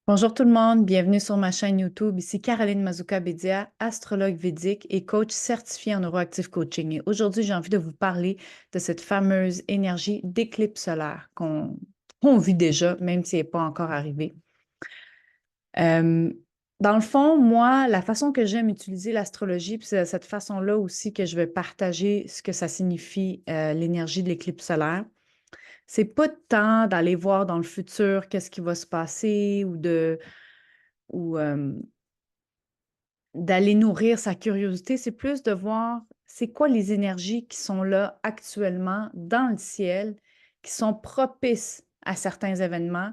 Bonjour tout le monde, bienvenue sur ma chaîne YouTube. Ici Caroline Mazzuca-Bédia, astrologue védique et coach certifié en neuroactive coaching. Et aujourd'hui, j'ai envie de vous parler de cette fameuse énergie d'éclipse solaire qu'on vit déjà, même si elle n'est pas encore arrivée. Euh, Dans le fond, moi, la façon que j'aime utiliser l'astrologie, puis c'est de cette façon-là aussi que je vais partager ce que ça signifie, l'énergie de l'éclipse solaire. C'est pas tant d'aller voir dans le futur qu'est-ce qui va se passer ou d'aller nourrir sa curiosité, c'est plus de voir c'est quoi les énergies qui sont là actuellement dans le ciel, qui sont propices à certains événements,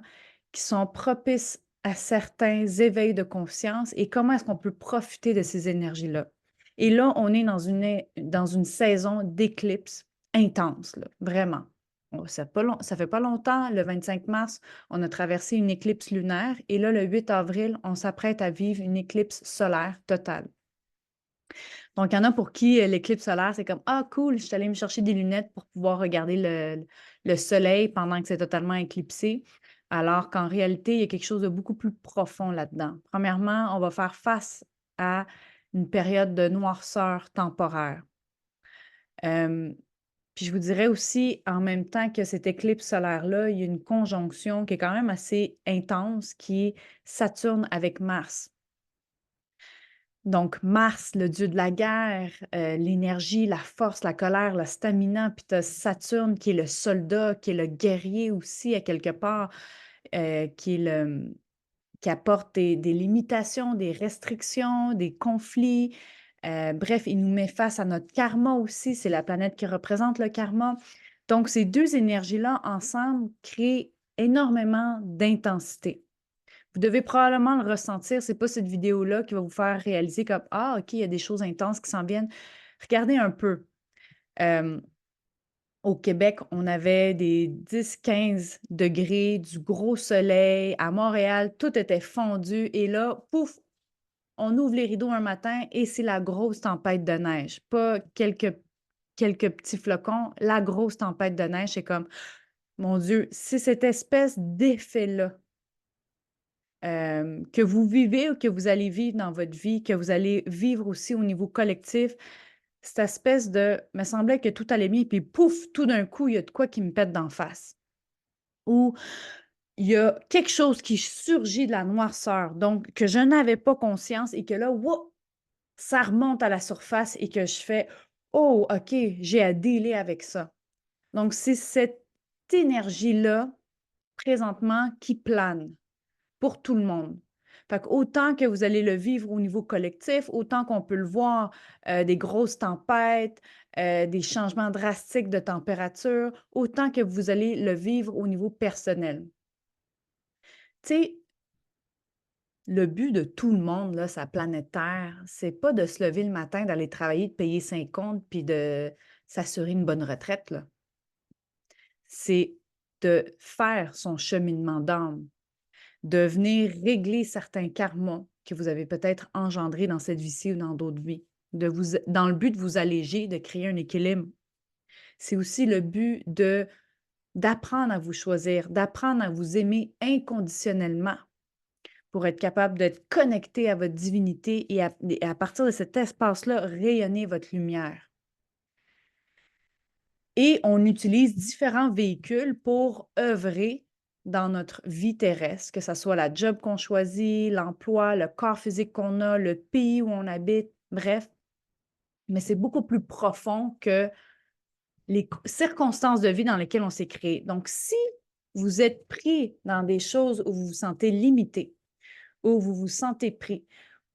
qui sont propices à certains éveils de conscience et comment est-ce qu'on peut profiter de ces énergies-là. Et là, on est dans une saison d'éclipse intense, là, vraiment. Ça fait pas longtemps, le 25 mars, on a traversé une éclipse lunaire et là, le 8 avril, on s'apprête à vivre une éclipse solaire totale. Donc, il y en a pour qui l'éclipse solaire, c'est comme ah, cool, je suis allée me chercher des lunettes pour pouvoir regarder le soleil pendant que c'est totalement éclipsé, alors qu'en réalité, il y a quelque chose de beaucoup plus profond là-dedans. Premièrement, on va faire face à une période de noirceur temporaire. Euh, Puis je vous dirais aussi, en même temps que cette éclipse solaire-là, il y a une conjonction qui est quand même assez intense, qui est Saturne avec Mars. Donc, Mars, le dieu de la guerre, l'énergie, la force, la colère, la stamina, puis tu as Saturne qui est le soldat, qui est le guerrier aussi, à quelque part, qui est qui apporte des limitations, des restrictions, des conflits. Bref, il nous met face à notre karma aussi. C'est la planète qui représente le karma. Donc, ces deux énergies-là, ensemble, créent énormément d'intensité. Vous devez probablement le ressentir. C'est pas cette vidéo-là qui va vous faire réaliser comme ah, OK, il y a des choses intenses qui s'en viennent. Regardez un peu. Euh, Au Québec, on avait des 10-15 degrés, du gros soleil. À Montréal, tout était fondu. Et là, pouf, on ouvre les rideaux un matin et c'est la grosse tempête de neige. Pas quelques petits flocons. La grosse tempête de neige, c'est comme, mon Dieu, c'est cette espèce d'effet-là que vous vivez ou que vous allez vivre dans votre vie, que vous allez vivre aussi au niveau collectif, cette espèce de, me semblait que tout allait bien, puis pouf, tout d'un coup, il y a de quoi qui me pète d'en face. Ou il y a quelque chose qui surgit de la noirceur, donc que je n'avais pas conscience et que là, wow, ça remonte à la surface et que je fais, oh, OK, j'ai à dealer avec ça. Donc, c'est cette énergie-là, présentement, qui plane pour tout le monde. Fait autant que vous allez le vivre au niveau collectif, autant qu'on peut le voir, des grosses tempêtes, des changements drastiques de température, autant que vous allez le vivre au niveau personnel. Tu sais, le but de tout le monde, là, sa planète Terre, c'est pas de se lever le matin, d'aller travailler, de payer 5 comptes, puis de s'assurer une bonne retraite, là. C'est de faire son cheminement d'âme, de venir régler certains karmas que vous avez peut-être engendrés dans cette vie-ci ou dans d'autres vies, dans le but de vous alléger, de créer un équilibre. C'est aussi le but d'apprendre à vous choisir, d'apprendre à vous aimer inconditionnellement pour être capable d'être connecté à votre divinité et à partir de cet espace-là, rayonner votre lumière. Et on utilise différents véhicules pour œuvrer dans notre vie terrestre, que ce soit la job qu'on choisit, l'emploi, le corps physique qu'on a, le pays où on habite, bref. Mais c'est beaucoup plus profond que les circonstances de vie dans lesquelles on s'est créé. Donc, si vous êtes pris dans des choses où vous vous sentez limité, où vous vous sentez pris,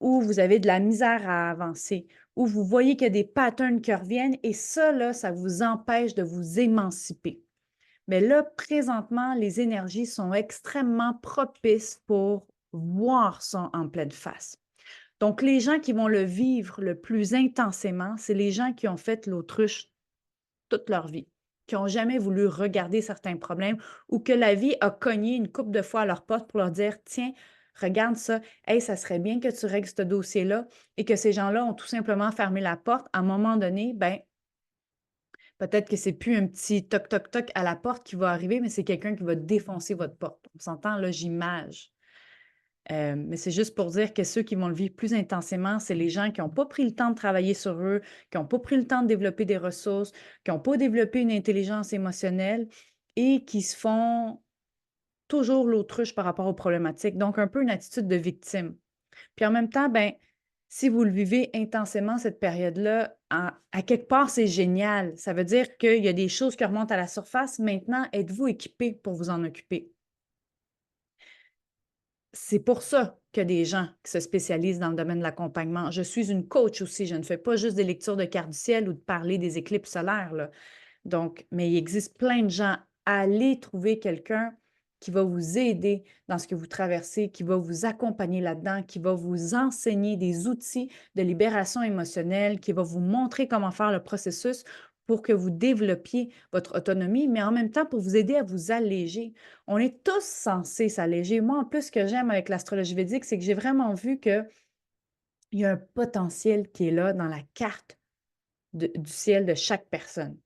où vous avez de la misère à avancer, où vous voyez qu'il y a des patterns qui reviennent et ça, là, ça vous empêche de vous émanciper. Mais là, présentement, les énergies sont extrêmement propices pour voir ça en pleine face. Donc, les gens qui vont le vivre le plus intensément, c'est les gens qui ont fait l'autruche toute leur vie, qui n'ont jamais voulu regarder certains problèmes ou que la vie a cogné une couple de fois à leur porte pour leur dire tiens, regarde ça, hey, ça serait bien que tu règles ce dossier-là et que ces gens-là ont tout simplement fermé la porte. À un moment donné, ben, peut-être que c'est plus un petit toc, toc, toc à la porte qui va arriver, mais c'est quelqu'un qui va défoncer votre porte. On s'entend, là, j'image. Mais c'est juste pour dire que ceux qui vont le vivre plus intensément, c'est les gens qui n'ont pas pris le temps de travailler sur eux, qui n'ont pas pris le temps de développer des ressources, qui n'ont pas développé une intelligence émotionnelle et qui se font toujours l'autruche par rapport aux problématiques. Donc, un peu une attitude de victime. Puis en même temps, ben, si vous le vivez intensément, cette période-là, à quelque part, c'est génial. Ça veut dire qu'il y a des choses qui remontent à la surface. Maintenant, êtes-vous équipé pour vous en occuper? C'est pour ça qu'il y a des gens qui se spécialisent dans le domaine de l'accompagnement. Je suis une coach aussi. Je ne fais pas juste des lectures de cartes du ciel ou de parler des éclipses solaires, là. Donc, mais il existe plein de gens. Allez trouver quelqu'un qui va vous aider dans ce que vous traversez, qui va vous accompagner là-dedans, qui va vous enseigner des outils de libération émotionnelle, qui va vous montrer comment faire le processus pour que vous développiez votre autonomie, mais en même temps pour vous aider à vous alléger. On est tous censés s'alléger. Moi, en plus, ce que j'aime avec l'astrologie védique, c'est que j'ai vraiment vu qu'il y a un potentiel qui est là dans la carte du ciel de chaque personne.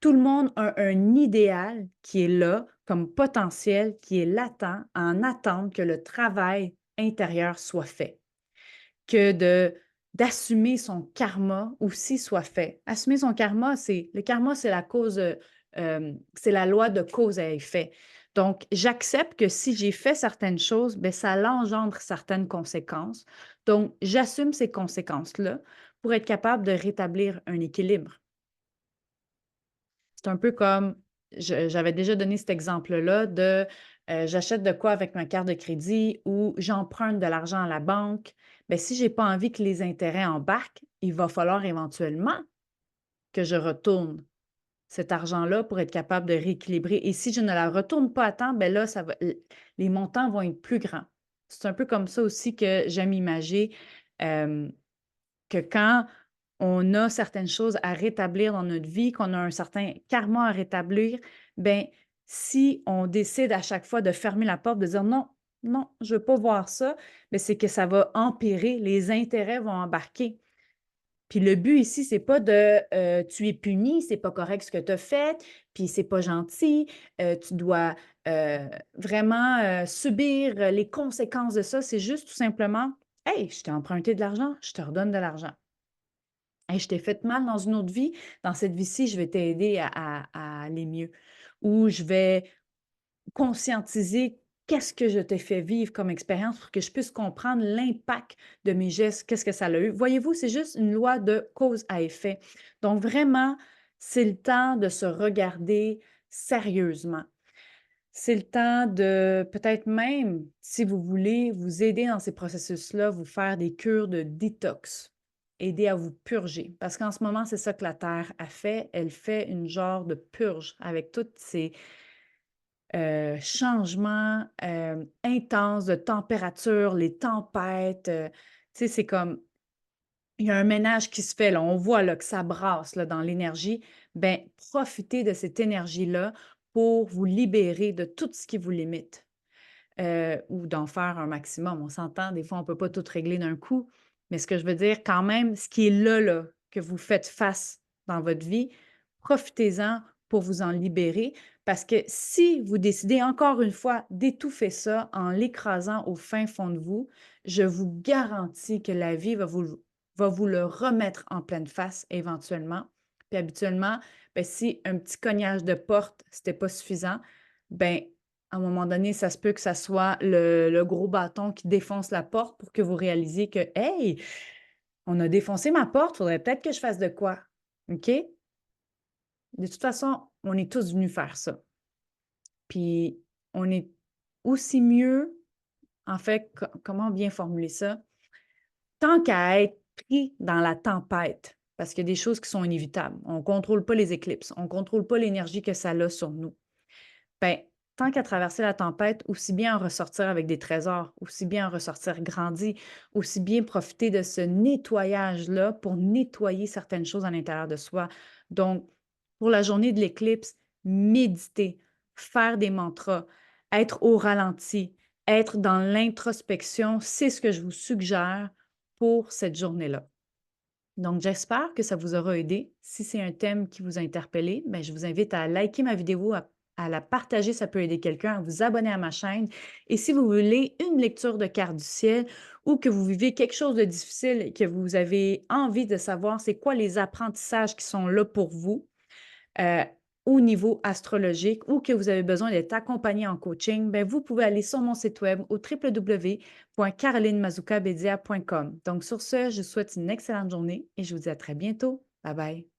Tout le monde a un idéal qui est là comme potentiel, qui est latent, en attente que le travail intérieur soit fait, que d'assumer son karma aussi soit fait. Assumer son karma, le karma, c'est la cause, c'est la loi de cause à effet. Donc, j'accepte que si j'ai fait certaines choses, bien, ça engendre certaines conséquences. Donc, j'assume ces conséquences-là pour être capable de rétablir un équilibre. C'est un peu comme, j'avais déjà donné cet exemple-là de j'achète de quoi avec ma carte de crédit ou j'emprunte de l'argent à la banque. Bien, si je n'ai pas envie que les intérêts embarquent, il va falloir éventuellement que je retourne cet argent-là pour être capable de rééquilibrer. Et si je ne la retourne pas à temps, bien là, les montants vont être plus grands. C'est un peu comme ça aussi que j'aime imager euh, que quand on a certaines choses à rétablir dans notre vie, qu'on a un certain karma à rétablir, bien, si on décide à chaque fois de fermer la porte, de dire non, non, je ne veux pas voir ça, bien, c'est que ça va empirer, les intérêts vont embarquer. Puis le but ici, c'est pas de tu es puni, c'est pas correct ce que tu as fait, puis c'est pas gentil, tu dois vraiment subir les conséquences de ça. C'est juste tout simplement, hey, je t'ai emprunté de l'argent, je te redonne de l'argent. Hey, je t'ai fait mal dans une autre vie, dans cette vie-ci, je vais t'aider à aller mieux. Ou je vais conscientiser qu'est-ce que je t'ai fait vivre comme expérience pour que je puisse comprendre l'impact de mes gestes, qu'est-ce que ça a eu. Voyez-vous, c'est juste une loi de cause à effet. Donc, vraiment, c'est le temps de se regarder sérieusement. C'est le temps de peut-être même, si vous voulez, vous aider dans ces processus-là, vous faire des cures de détox, aider à vous purger. Parce qu'en ce moment, c'est ça que la Terre a fait. Elle fait une genre de purge avec toutes ces changements intenses de température, les tempêtes. Tu sais, c'est comme, il y a un ménage qui se fait, là, on voit là, que ça brasse là, dans l'énergie. Bien, profitez de cette énergie-là pour vous libérer de tout ce qui vous limite ou d'en faire un maximum. On s'entend, des fois, on ne peut pas tout régler d'un coup, mais ce que je veux dire, quand même, ce qui est là, que vous faites face dans votre vie, profitez-en pour vous en libérer, parce que si vous décidez encore une fois d'étouffer ça en l'écrasant au fin fond de vous, je vous garantis que la vie va vous le remettre en pleine face éventuellement. Puis habituellement, ben, si un petit cognage de porte, ce n'était pas suffisant, ben à un moment donné, ça se peut que ça soit le gros bâton qui défonce la porte pour que vous réalisiez que, hey, on a défoncé ma porte, il faudrait peut-être que je fasse de quoi. OK? De toute façon, on est tous venus faire ça. Puis, on est aussi mieux, en fait, comment bien formuler ça? Tant qu'à être pris dans la tempête, parce qu'il y a des choses qui sont inévitables. On ne contrôle pas les éclipses, on ne contrôle pas l'énergie que ça a sur nous. Bien, tant qu'à traverser la tempête, aussi bien en ressortir avec des trésors, aussi bien en ressortir grandi, aussi bien profiter de ce nettoyage-là pour nettoyer certaines choses à l'intérieur de soi. Donc, pour la journée de l'éclipse, méditer, faire des mantras, être au ralenti, être dans l'introspection, c'est ce que je vous suggère pour cette journée-là. Donc, j'espère que ça vous aura aidé. Si c'est un thème qui vous a interpellé, bien, je vous invite à liker ma vidéo, à à la partager, ça peut aider quelqu'un, à vous abonner à ma chaîne. Et si vous voulez une lecture de carte du ciel ou que vous vivez quelque chose de difficile et que vous avez envie de savoir c'est quoi les apprentissages qui sont là pour vous, euh, au niveau astrologique ou que vous avez besoin d'être accompagné en coaching, ben vous pouvez aller sur mon site web au www.carolinemazoukabedia.com. Donc sur ce, je vous souhaite une excellente journée et je vous dis à très bientôt. Bye bye.